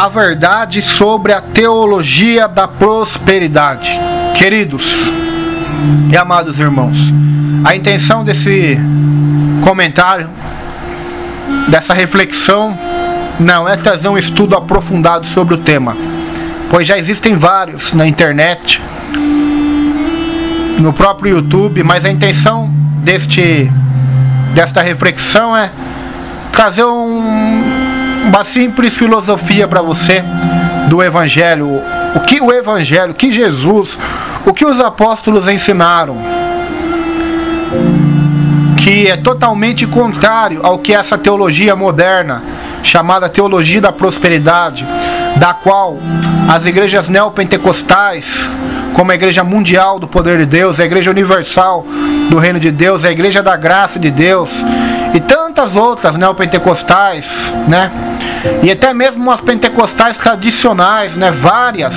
a verdade sobre a teologia da prosperidade. Queridos e amados irmãos, a intenção desse comentário, dessa reflexão, não é trazer um estudo aprofundado sobre o tema, pois já existem vários na internet, no próprio YouTube, mas a intenção desta reflexão é trazer uma simples filosofia para você do Evangelho, o que Jesus, o que os apóstolos ensinaram, que é totalmente contrário ao que essa teologia moderna, chamada teologia da prosperidade, da qual as igrejas neopentecostais, como a Igreja Mundial do Poder de Deus, a Igreja Universal do Reino de Deus, a Igreja da Graça de Deus e tantas outras neopentecostais, né? E até mesmo as pentecostais tradicionais, né? Várias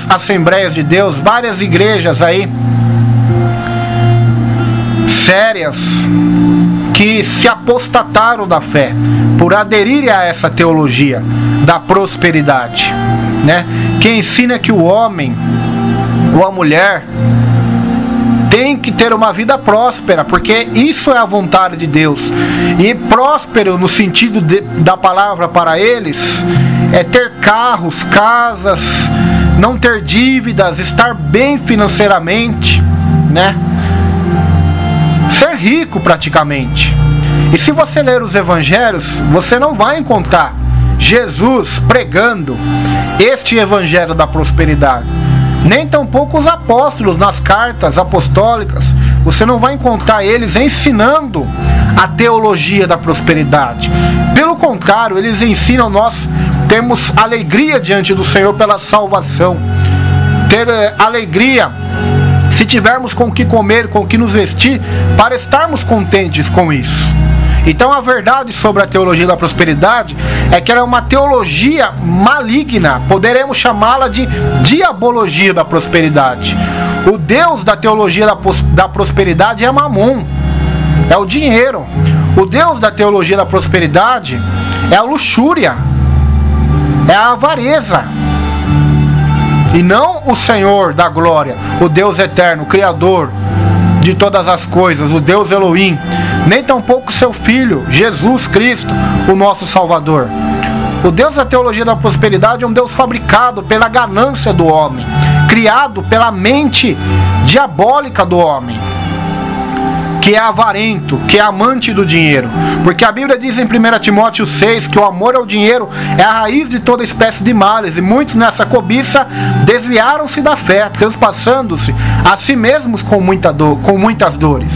Assembleias de Deus, várias igrejas aí sérias que se apostataram da fé por aderirem a essa teologia da prosperidade, né? Que ensina que o homem ou a mulher tem que ter uma vida próspera, porque isso é a vontade de Deus. E próspero no sentido da palavra para eles é ter carros, casas, não ter dívidas, estar bem financeiramente, né? Ser rico praticamente. E se você ler os evangelhos, você não vai encontrar Jesus pregando este evangelho da prosperidade, nem tampouco os apóstolos nas cartas apostólicas. Você não vai encontrar eles ensinando a teologia da prosperidade. Pelo contrário, eles ensinam nós termos alegria diante do Senhor pela salvação, ter alegria se tivermos com o que comer, com o que nos vestir, para estarmos contentes com isso. Então a verdade sobre a teologia da prosperidade é que ela é uma teologia maligna, poderemos chamá-la de diabologia da prosperidade. O Deus da teologia da prosperidade é Mamon, é o dinheiro. O Deus da teologia da prosperidade é a luxúria, é a avareza, e não o Senhor da glória, o Deus eterno, o Criador de todas as coisas, o Deus Elohim, nem tampouco seu Filho, Jesus Cristo, o nosso Salvador. O Deus da teologia da prosperidade é um Deus fabricado pela ganância do homem, criado pela mente diabólica do homem, que é avarento, que é amante do dinheiro. Porque a Bíblia diz em 1 Timóteo 6 que o amor ao dinheiro é a raiz de toda espécie de males, e muitos nessa cobiça desviaram-se da fé, transpassando-se a si mesmos com muitas dores.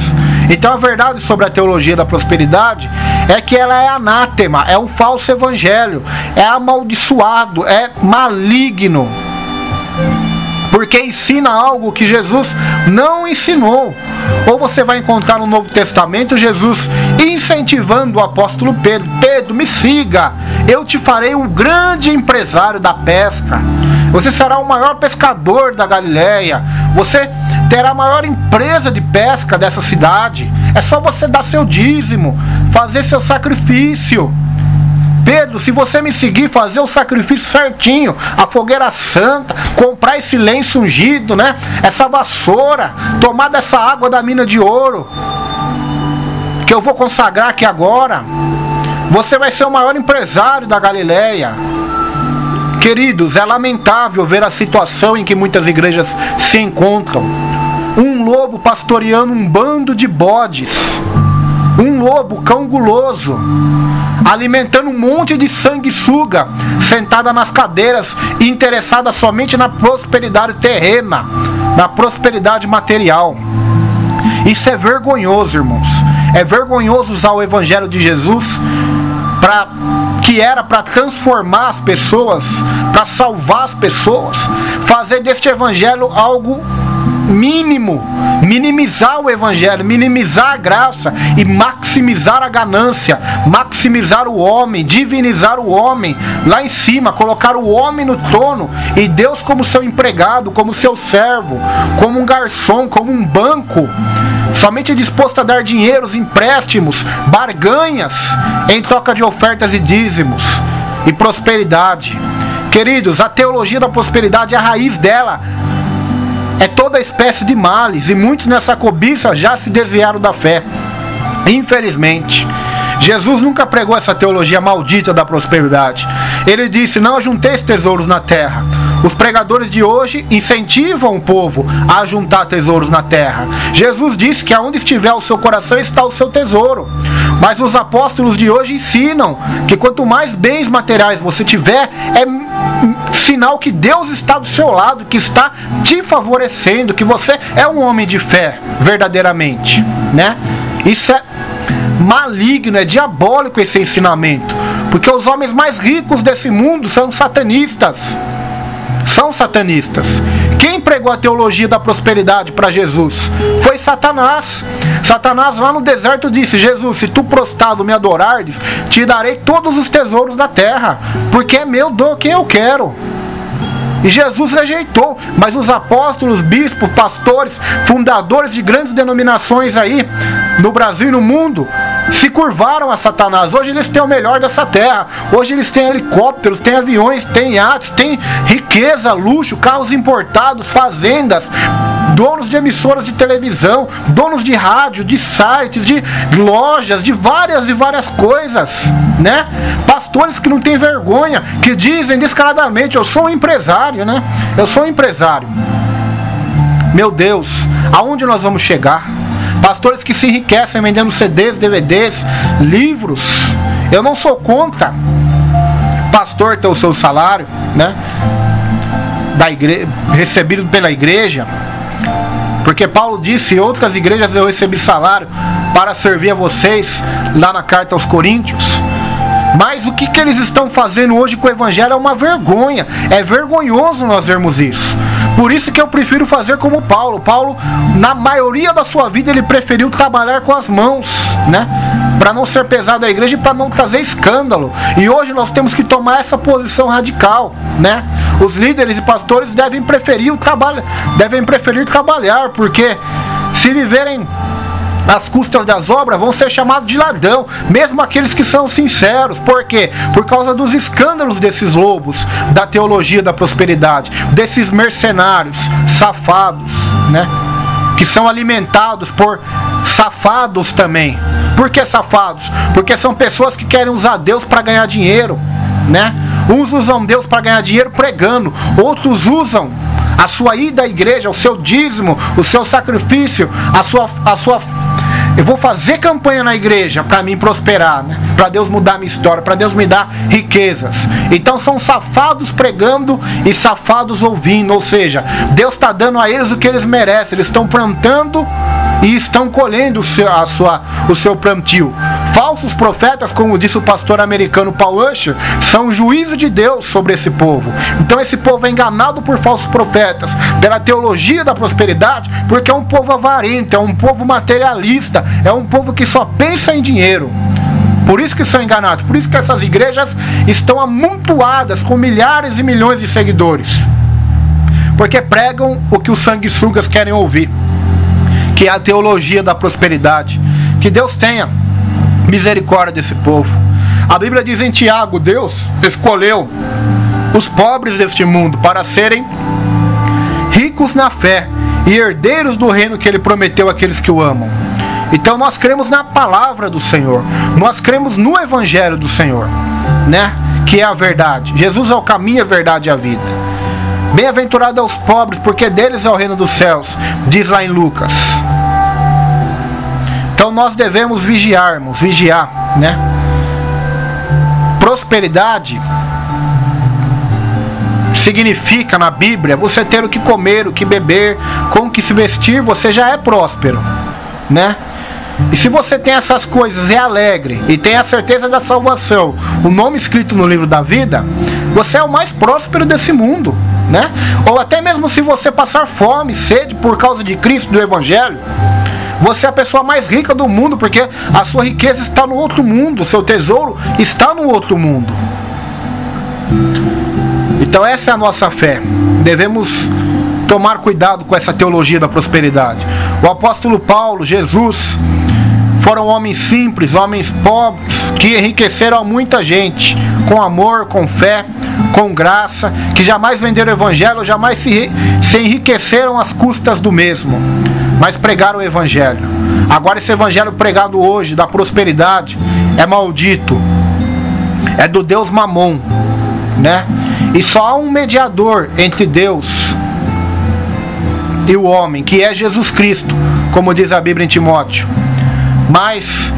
Então a verdade sobre a teologia da prosperidade é que ela é anátema, é um falso evangelho, é amaldiçoado, é maligno, porque ensina algo que Jesus não ensinou. Ou você vai encontrar no Novo Testamento Jesus incentivando o apóstolo Pedro: Pedro, me siga, eu te farei um grande empresário da pesca, você será o maior pescador da Galileia, você terá a maior empresa de pesca dessa cidade, é só você dar seu dízimo, fazer seu sacrifício. Pedro, se você me seguir, fazer o sacrifício certinho, a fogueira santa, comprar esse lenço ungido, né? Essa vassoura, tomar dessa água da mina de ouro, que eu vou consagrar aqui agora, você vai ser o maior empresário da Galileia. Queridos, é lamentável ver a situação em que muitas igrejas se encontram. Um lobo pastoreando um bando de bodes. Um lobo, cão guloso, alimentando um monte de sanguessuga, sentada nas cadeiras e interessada somente na prosperidade terrena, na prosperidade material. Isso é vergonhoso, irmãos. É vergonhoso usar o Evangelho de Jesus, que era para transformar as pessoas, para salvar as pessoas, fazer deste Evangelho algo mínimo, minimizar o Evangelho, minimizar a graça e maximizar a ganância, maximizar o homem, divinizar o homem lá em cima, colocar o homem no trono e Deus como seu empregado, como seu servo, como um garçom, como um banco, somente disposto a dar dinheiros, empréstimos, barganhas em troca de ofertas e dízimos. e prosperidade. Queridos, a teologia da prosperidade, a raiz dela é toda espécie de males, e muitos nessa cobiça já se desviaram da fé. Infelizmente, Jesus nunca pregou essa teologia maldita da prosperidade. Ele disse: não ajunteis tesouros na terra. Os pregadores de hoje incentivam o povo a juntar tesouros na terra. Jesus disse que aonde estiver o seu coração está o seu tesouro. Mas os apóstolos de hoje ensinam que quanto mais bens materiais você tiver, é sinal que Deus está do seu lado, que está te favorecendo, que você é um homem de fé, verdadeiramente, né? Isso é maligno, é diabólico esse ensinamento, porque os homens mais ricos desse mundo são satanistas. São satanistas. Quem pregou a teologia da prosperidade para Jesus? Foi Satanás. Satanás lá no deserto disse: Jesus, se tu prostrado me adorares, te darei todos os tesouros da terra, porque é meu, dou quem eu quero. E Jesus rejeitou, mas os apóstolos, bispos, pastores, fundadores de grandes denominações aí no Brasil e no mundo se curvaram a Satanás. Hoje eles têm o melhor dessa terra. Hoje eles têm helicópteros, têm aviões, têm iates, têm riqueza, luxo, carros importados, fazendas, donos de emissoras de televisão, donos de rádio, de sites, de lojas, de várias e várias coisas, né? Pastores que não têm vergonha, que dizem descaradamente: eu sou um empresário, né? Eu sou um empresário. Meu Deus, aonde nós vamos chegar? Pastores que se enriquecem vendendo CDs, DVDs, livros. Eu não sou contra pastor ter o seu salário, né? Recebido pela igreja. Porque Paulo disse: em outras igrejas eu recebi salário para servir a vocês, lá na carta aos Coríntios. Mas o que eles estão fazendo hoje com o evangelho é uma vergonha. É vergonhoso nós vermos isso. Por isso que eu prefiro fazer como Paulo. Paulo, na maioria da sua vida, ele preferiu trabalhar com as mãos, né? Para não ser pesado à igreja e para não trazer escândalo. E hoje nós temos que tomar essa posição radical, né? Os líderes e pastores devem preferir trabalhar, porque se viverem às custas das obras, vão ser chamados de ladrão, mesmo aqueles que são sinceros. Por quê? Por causa dos escândalos desses lobos da teologia da prosperidade, desses mercenários safados, né? Que são alimentados por safados também. Por que safados? Porque são pessoas que querem usar Deus para ganhar dinheiro, né? Uns usam Deus para ganhar dinheiro pregando, outros usam a sua ida à igreja, o seu dízimo, o seu sacrifício, a sua eu vou fazer campanha na igreja para mim prosperar, né? Para Deus mudar minha história, para Deus me dar riquezas. Então são safados pregando e safados ouvindo. Ou seja, Deus está dando a eles o que eles merecem. Eles estão plantando e estão colhendo o seu plantio. Falsos profetas, como disse o pastor americano Paul Usher, são o juízo de Deus sobre esse povo. Então esse povo é enganado por falsos profetas, pela teologia da prosperidade, porque é um povo avarento, é um povo materialista, é um povo que só pensa em dinheiro. Por isso que são enganados, por isso que essas igrejas estão amontoadas com milhares e milhões de seguidores, porque pregam o que os sanguessugas querem ouvir, que é a teologia da prosperidade. Que Deus tenha misericórdia desse povo. A Bíblia diz em Tiago: Deus escolheu os pobres deste mundo para serem ricos na fé e herdeiros do reino que Ele prometeu àqueles que o amam. Então nós cremos na palavra do Senhor, nós cremos no Evangelho do Senhor, né? Que é a verdade. Jesus é o caminho, a verdade e a vida. Bem-aventurado é os pobres, porque deles é o reino dos céus, diz lá em Lucas. Então nós devemos vigiar, né? Prosperidade significa na Bíblia você ter o que comer, o que beber, com o que se vestir. Você já é próspero, né? E se você tem essas coisas, é alegre e tem a certeza da salvação, o nome escrito no livro da vida, você é o mais próspero desse mundo, né? Ou até mesmo se você passar fome, sede por causa de Cristo, do Evangelho, você é a pessoa mais rica do mundo, porque a sua riqueza está no outro mundo, o seu tesouro está no outro mundo. Então essa é a nossa fé. Devemos tomar cuidado com essa teologia da prosperidade. O apóstolo Paulo, Jesus, foram homens simples, homens pobres, que enriqueceram a muita gente, com amor, com fé, com graça, que jamais venderam o evangelho, jamais se enriqueceram às custas do mesmo, mas pregaram o evangelho. Agora esse evangelho pregado hoje, da prosperidade, é maldito, é do Deus Mamon, né? E só há um mediador entre Deus e o homem, que é Jesus Cristo, como diz a Bíblia em Timóteo. Mas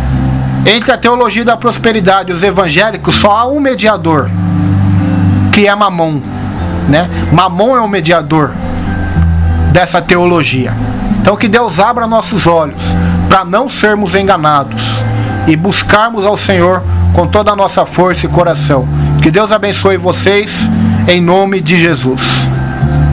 entre a teologia da prosperidade e os evangélicos, só há um mediador, que é Mamon, né? Mamon é o mediador dessa teologia. Então que Deus abra nossos olhos para não sermos enganados e buscarmos ao Senhor com toda a nossa força e coração. Que Deus abençoe vocês em nome de Jesus.